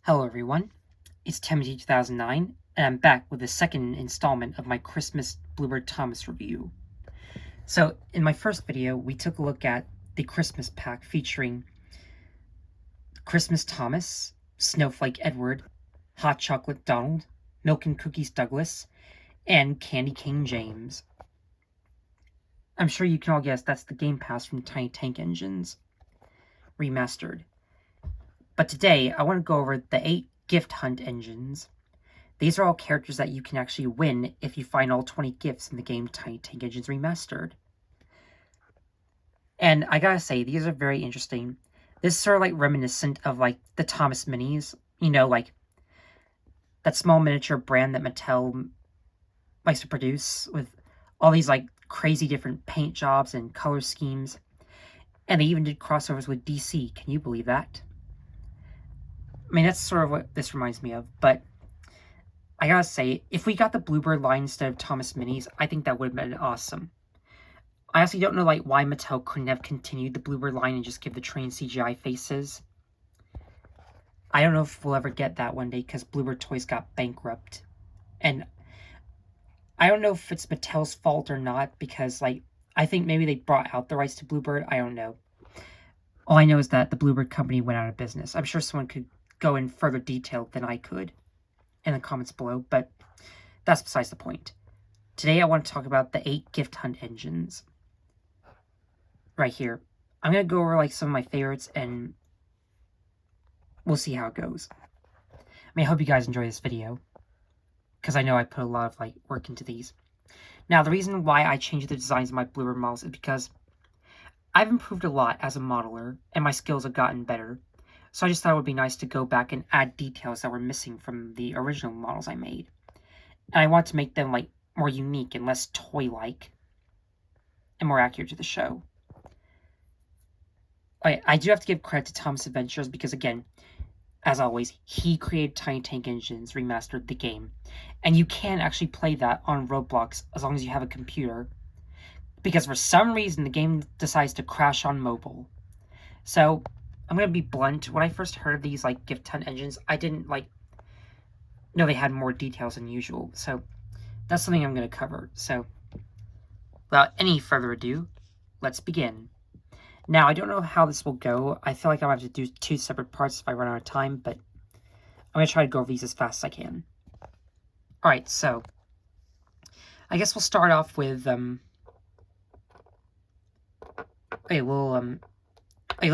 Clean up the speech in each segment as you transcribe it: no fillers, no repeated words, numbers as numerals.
Hello everyone, it's Timothy 2009, and I'm back with the second installment of my Christmas Bluebird Thomas review. So, in my first video, we took a look at the Christmas pack featuring Christmas Thomas, Snowflake Edward, Hot Chocolate Donald, Milk and Cookies Douglas, and Candy King James. I'm sure you can all guess that's the Game Pass from Tiny Tank Engines, remastered. But today, I want to go over the 8 gift hunt engines. These are all characters that you can actually win if you find all 20 gifts in the game Tiny Tank Engines Remastered. And I gotta say, these are very interesting. This is sort of like reminiscent of like the Thomas Minis, like that small miniature brand that Mattel likes to produce with all these like crazy different paint jobs and color schemes. And they even did crossovers with DC. Can you believe that? I mean, that's sort of what this reminds me of, but I gotta say, if we got the Bluebird line instead of Thomas Minis, I think that would have been awesome. I honestly don't know why Mattel couldn't have continued the Bluebird line and just give the train CGI faces. I don't know if we'll ever get that one day because Bluebird Toys got bankrupt. And I don't know if it's Mattel's fault or not because, I think maybe they brought out the rights to Bluebird. I don't know. All I know is that the Bluebird company went out of business. I'm sure someone could go in further detail than I could in the comments below, but that's besides the point. Today I want to talk about the 8 gift hunt engines. Right here. I'm going to go over some of my favorites and we'll see how it goes. I hope you guys enjoy this video because I know I put a lot of work into these. Now, the reason why I changed the designs of my Bluebird models is because I've improved a lot as a modeler and my skills have gotten better. So I just thought it would be nice to go back and add details that were missing from the original models I made. And I want to make them more unique and less toy-like and more accurate to the show. I do have to give credit to Thomas Adventures because, again, as always, he created Tiny Tank Engines, remastered the game. And you can actually play that on Roblox as long as you have a computer. Because for some reason, the game decides to crash on mobile. So, I'm going to be blunt. When I first heard of these gift hunt engines, I didn't know they had more details than usual. So, that's something I'm going to cover. So, without any further ado, let's begin. Now, I don't know how this will go. I feel like I'll have to do 2 separate parts if I run out of time, but I'm going to try to go over these as fast as I can. Alright, so I guess we'll start off with, let's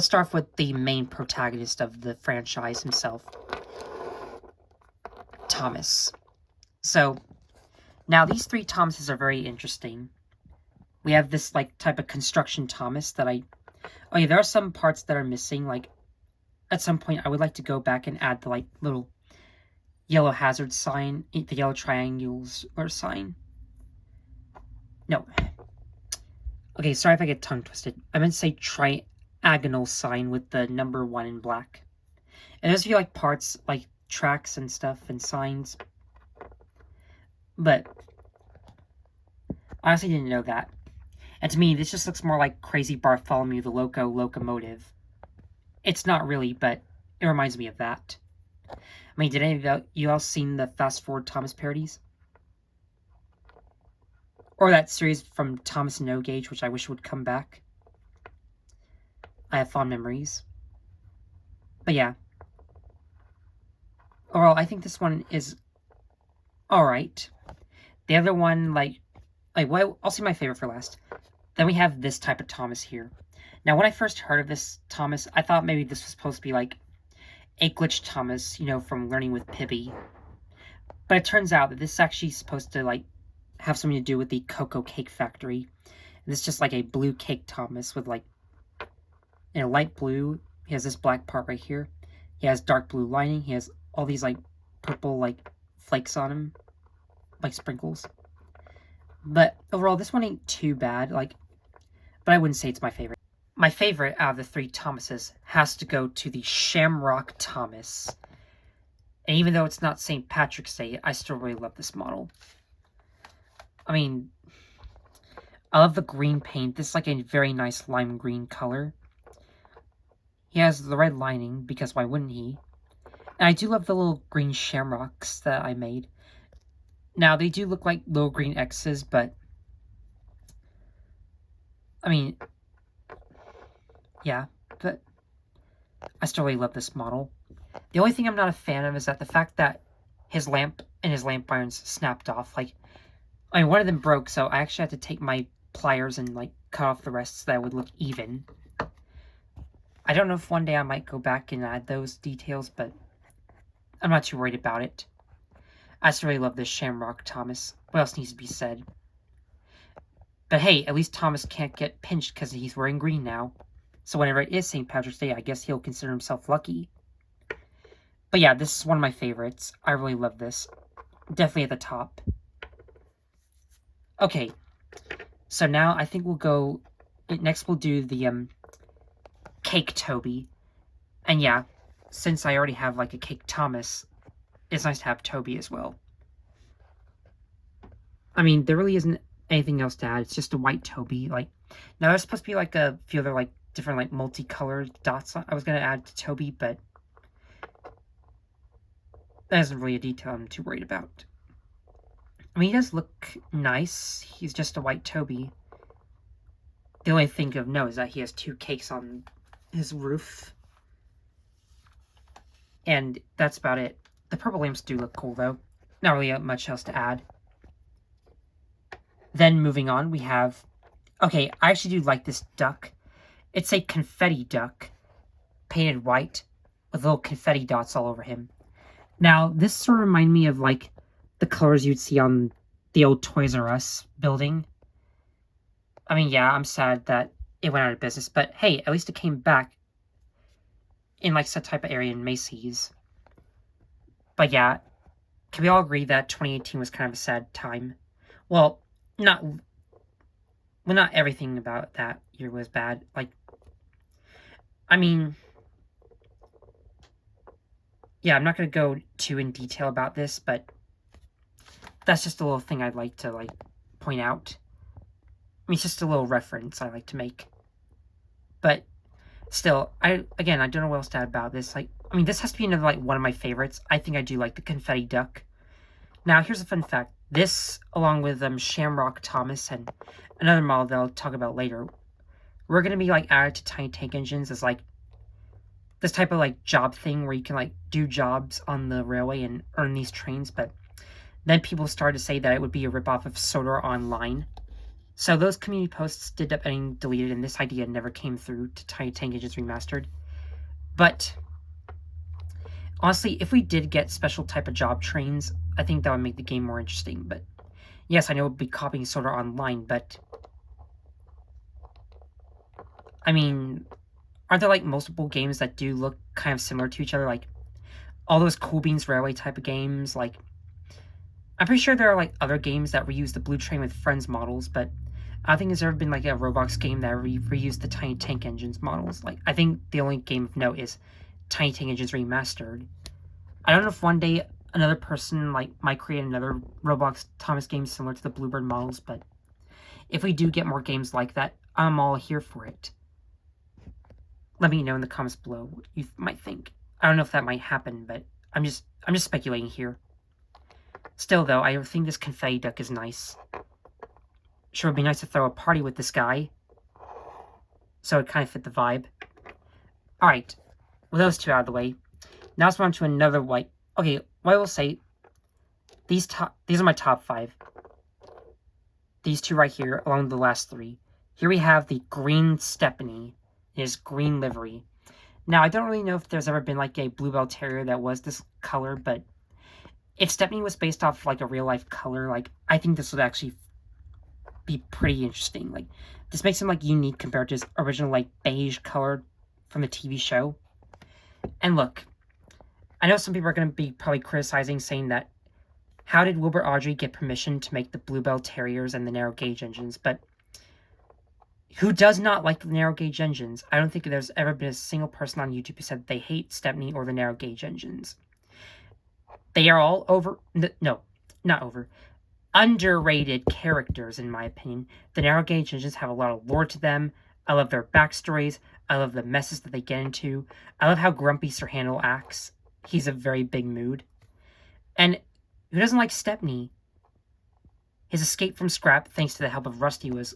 start off with the main protagonist of the franchise himself, Thomas. So, now these 3 Thomases are very interesting. We have this, type of construction Thomas that there are some parts that are missing, at some point I would like to go back and add the, little yellow hazard sign, the yellow triangles or sign. No. Okay, sorry if I get tongue twisted. I meant to say triagonal sign with the number 1 in black. And there's a few, parts, tracks and stuff and signs. But I honestly didn't know that. And to me, this just looks more like Crazy Bartholomew the Locomotive. It's not really, but it reminds me of that. Did any of you else seen the Fast Forward Thomas parodies? Or that series from Thomas No Gauge, which I wish would come back. I have fond memories. But yeah. Overall, I think this one is alright. The other one, I'll see my favorite for last. Then we have this type of Thomas here. Now, when I first heard of this Thomas, I thought maybe this was supposed to be a glitch Thomas, from Learning with Pibby. But it turns out that this is actually supposed to, have something to do with the Cocoa Cake Factory. And this is just a blue cake Thomas with, in a light blue. He has this black part right here. He has dark blue lining. He has all these, purple, flakes on him. Sprinkles. But overall, this one ain't too bad, but I wouldn't say it's my favorite. My favorite out of the 3 Thomases has to go to the Shamrock Thomas. And even though it's not St. Patrick's Day, I still really love this model. I love the green paint. This is a very nice lime green color. He has the red lining, because why wouldn't he? And I do love the little green shamrocks that I made. Now, they do look like little green X's, but I mean, yeah, but I still really love this model. The only thing I'm not a fan of is that the fact that his lamp and his lamp irons snapped off. Like, I mean, one of them broke, so I actually had to take my pliers and, like, cut off the rest so that it would look even. I don't know if one day I might go back and add those details, but I'm not too worried about it. I just really love this Shamrock Thomas. What else needs to be said? But hey, at least Thomas can't get pinched because he's wearing green now. So whenever it is St. Patrick's Day, I guess he'll consider himself lucky. But yeah, this is one of my favorites. I really love this. Definitely at the top. Okay, so now I think we'll go... Next we'll do the Cake Toby. And yeah, since I already have like a Cake Thomas, it's nice to have Toby as well. I mean, there really isn't anything else to add. It's just a white Toby. Like, now there's supposed to be like a few other like different like multicolored dots I was gonna add to Toby, but that isn't really a detail I'm too worried about. I mean, he does look nice. He's just a white Toby. The only thing of note is that he has 2 cakes on his roof. And that's about it. The purple lamps do look cool, though. Not really much else to add. Then, moving on, we have... Okay, I actually do like this duck. It's a confetti duck, painted white, with little confetti dots all over him. Now, this sort of reminds me of, like, the colors you'd see on the old Toys R Us building. I mean, yeah, I'm sad that it went out of business, but hey, at least it came back in, like, some type of area in Macy's. But yeah, can we all agree that 2018 was kind of a sad time? Well, not everything about that year was bad. Like, I mean, yeah, I'm not going to go too in detail about this, but that's just a little thing I'd like to, like, point out. I mean, it's just a little reference I like to make. But still, I don't know what else to add about this. Like, I mean, this has to be another, like, one of my favorites. I think I do like the confetti duck. Now, here's a fun fact. This, along with Shamrock Thomas and another model that I'll talk about later, we're going to be, like, added to Tiny Tank Engines as, like, this type of, like, job thing where you can, like, do jobs on the railway and earn these trains, but then people started to say that it would be a ripoff of Soda Online. So those community posts did end up getting deleted, and this idea never came through to Tiny Tank Engines Remastered. But honestly, if we did get special type of job trains, I think that would make the game more interesting. But yes, I know it would be copying Soda Online, but I mean, aren't there like multiple games that do look kind of similar to each other? Like all those Cool Beans Railway type of games. Like I'm pretty sure there are like other games that reuse the Blue Train with Friends models, but I don't think there's ever been like a Roblox game that reused the Tiny Tank Engines models. Like I think the only game of note is Tiny Tank Engines Remastered. I don't know if one day another person like might create another Roblox Thomas game similar to the Bluebird models, but if we do get more games like that, I'm all here for it. Let me know in the comments below what you might think. I don't know if that might happen, but I'm just speculating here. Still though, I think this confetti duck is nice. Sure would be nice to throw a party with this guy. So it kind of fit the vibe. Alright, with those 2 out of the way, now let's move on to another white. Okay, what I will say, these are my top 5. These 2 right here, along with the last 3. Here we have the green Stepney, his green livery. Now, I don't really know if there's ever been like a Bluebell Terrier that was this color, but if Stepney was based off like a real-life color, like I think this would actually be pretty interesting. Like this makes him like unique compared to his original like beige color from the TV show. And look, I know some people are going to be probably criticizing, saying that how did Wilbur Audrey get permission to make the Bluebell Terriers and the narrow gauge engines? But who does not like the narrow gauge engines? I don't think there's ever been a single person on YouTube who said they hate Stepney or the narrow gauge engines. They are all underrated characters, in my opinion. The narrow gauge engines have a lot of lore to them. I love their backstories. I love the messes that they get into. I love how grumpy Sir Handel acts. He's a very big mood. And who doesn't like Stepney? His escape from Scrap, thanks to the help of Rusty, was...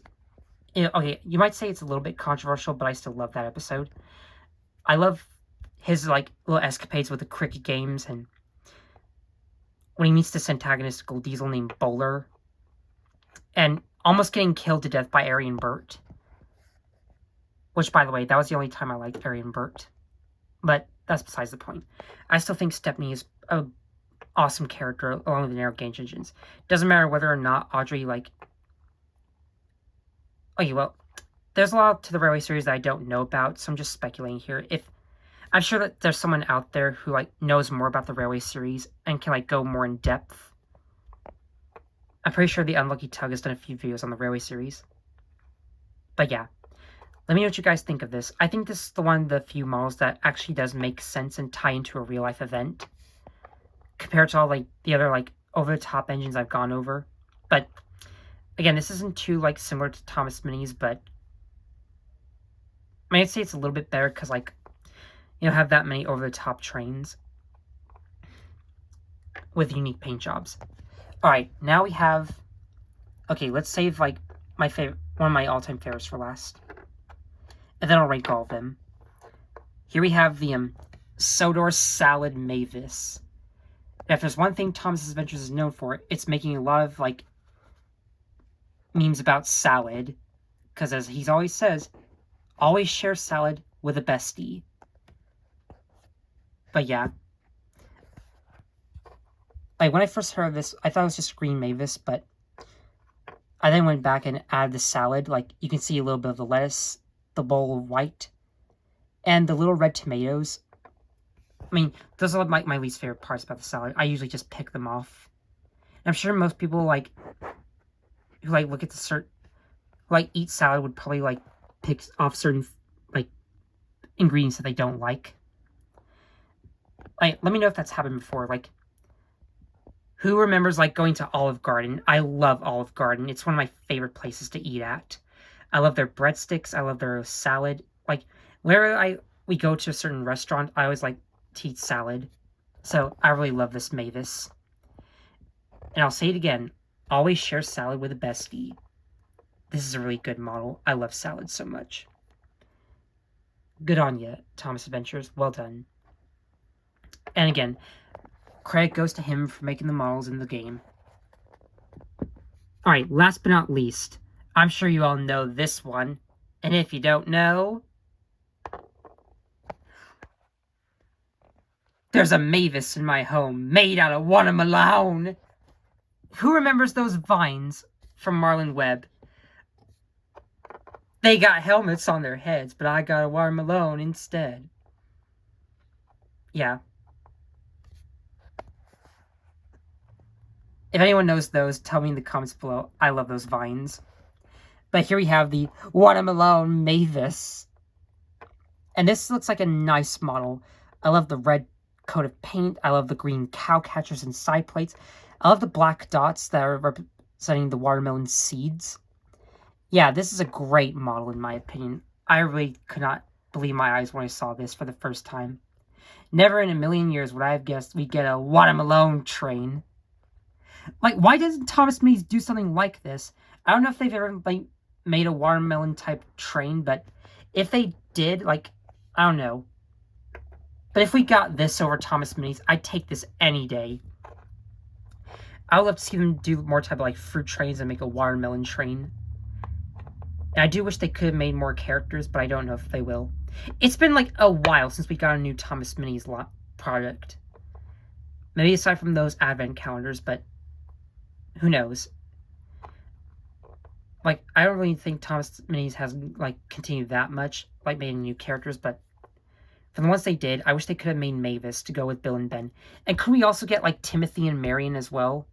Okay, you might say it's a little bit controversial, but I still love that episode. I love his, like, little escapades with the cricket games, and when he meets this antagonist Gold Diesel named Bowler, and almost getting killed to death by Arian Burt. Which, by the way, that was the only time I liked Arian Burt. But that's besides the point. I still think Stepney is an awesome character along with the narrow gauge engines. Doesn't matter whether or not Audrey, like... Okay, well, there's a lot to the Railway series that I don't know about, so I'm just speculating here. I'm sure that there's someone out there who, like, knows more about the Railway series and can, like, go more in depth. I'm pretty sure the Unlucky Tug has done a few videos on the Railway series. But yeah. Let me know what you guys think of this. I think this is the one of the few models that actually does make sense and tie into a real-life event. Compared to all, like, the other, like, over-the-top engines I've gone over. But, again, this isn't too, like, similar to Thomas Minis, but... I mean, I'd say it's a little bit better because, like, you don't have that many over-the-top trains with unique paint jobs. Alright, now we have... Okay, let's save, like, one of my all-time favorites for last. And then I'll rank all of them. Here we have the Sodor Salad Mavis. And if there's one thing Thomas's Adventures is known for, it's making a lot of, like, memes about salad. Because as he always says, always share salad with a bestie. But yeah. Like, when I first heard this, I thought it was just green Mavis, but I then went back and added the salad. Like, you can see a little bit of the lettuce, the bowl of white, and the little red tomatoes. I mean, those are my least favorite parts about the salad. I usually just pick them off. And I'm sure most people, like, who, like, look at like, eat salad would probably, like, pick off certain, like, ingredients that they don't like. Like, let me know if that's happened before. Like, who remembers, like, going to Olive Garden? I love Olive Garden. It's one of my favorite places to eat at. I love their breadsticks. I love their salad. Like, whenever we go to a certain restaurant, I always like to eat salad. So, I really love this Mavis. And I'll say it again. Always share salad with a bestie. This is a really good model. I love salad so much. Good on you, Thomas Adventures. Well done. And again, credit goes to him for making the models in the game. Alright, last but not least, I'm sure you all know this one. And if you don't know, there's a Mavis in my home made out of watermelon. Who remembers those vines from Marlon Webb? They got helmets on their heads, but I got a watermelon instead. Yeah. If anyone knows those, tell me in the comments below. I love those vines. But here we have the watermelon Mavis. And this looks like a nice model. I love the red coat of paint. I love the green cow catchers and side plates. I love the black dots that are representing the watermelon seeds. Yeah, this is a great model in my opinion. I really could not believe my eyes when I saw this for the first time. Never in a million years would I have guessed we'd get a watermelon train. Like, why doesn't Thomas Minis do something like this? I don't know if they've ever, like, made a watermelon-type train, but if they did, like, I don't know. But if we got this over Thomas Minis, I'd take this any day. I would love to see them do more type of, like, fruit trains and make a watermelon train. And I do wish they could have made more characters, but I don't know if they will. It's been, like, a while since we got a new Thomas Minis product. Maybe aside from those advent calendars, but who knows? Like, I don't really think Thomas Minis has, like, continued that much, like, making new characters, but for the ones they did, I wish they could have made Mavis to go with Bill and Ben. And could we also get, like, Timothy and Marion as well?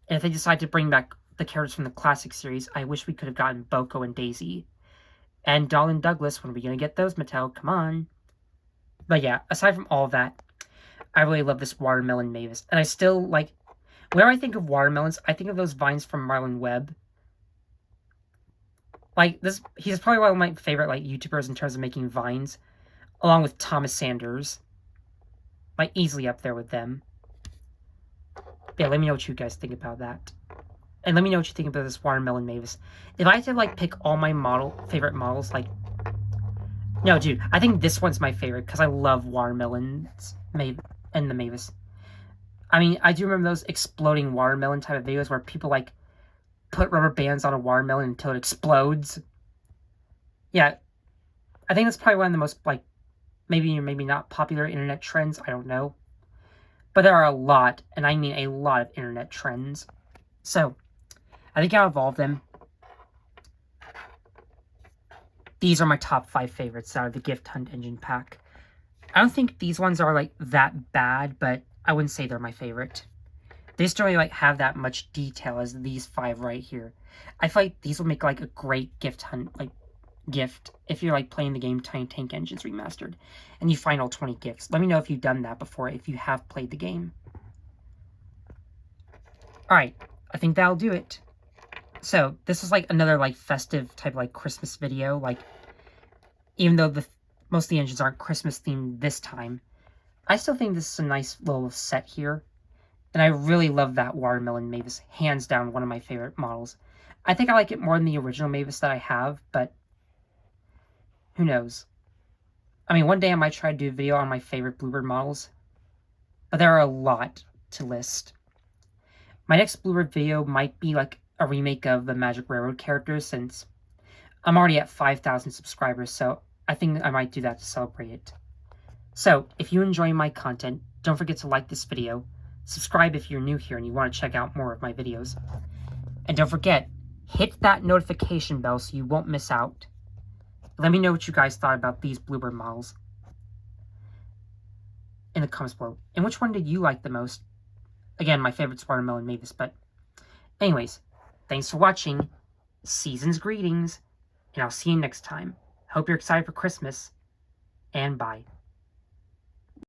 And if they decide to bring back the characters from the classic series, I wish we could have gotten Boko and Daisy. And Doll and Douglas, when are we going to get those, Mattel? Come on. But yeah, aside from all of that, I really love this watermelon Mavis. And I still, like, whenever I think of watermelons, I think of those vines from Marlon Webb. Like, he's probably one of my favorite, like, YouTubers in terms of making vines, along with Thomas Sanders. Like, easily up there with them. Yeah, let me know what you guys think about that. And let me know what you think about this Watermelon Mavis. If I had to, like, pick all my favorite models, like... No, dude, I think this one's my favorite, because I love Watermelons and the Mavis. I mean, I do remember those exploding watermelon type of videos where people, like, put rubber bands on a watermelon until it explodes. Yeah, I think that's probably one of the most, like, maybe or maybe not popular internet trends. I don't know. But there are a lot, and I mean a lot of internet trends. So, I think out of all of them, these are my top 5 favorites out of the Gift Hunt Engine pack. I don't think these ones are, like, that bad, but I wouldn't say they're my favorite. They just don't really, like, have that much detail as these 5 right here. I feel like these will make, like, a great gift hunt, like, gift if you're, like, playing the game Tiny Tank Engines Remastered and you find all 20 gifts. Let me know if you've done that before, if you have played the game. Alright, I think that'll do it. So, this is, like, another, like, festive type, like, Christmas video. Like, even though most of the engines aren't Christmas themed this time, I still think this is a nice little set here. And I really love that Watermelon Mavis. Hands down, one of my favorite models. I think I like it more than the original Mavis that I have, but who knows? I mean, one day I might try to do a video on my favorite Bluebird models, but there are a lot to list. My next Bluebird video might be like a remake of the Magic Railroad characters, since I'm already at 5,000 subscribers, so I think I might do that to celebrate it. So, if you enjoy my content, don't forget to like this video, subscribe if you're new here and you want to check out more of my videos, and don't forget, hit that notification bell so you won't miss out. Let me know what you guys thought about these Bluebird models in the comments below. And which one did you like the most? Again, my favorite's Watermelon Mavis, but anyways, thanks for watching. Season's greetings, and I'll see you next time. Hope you're excited for Christmas, and bye.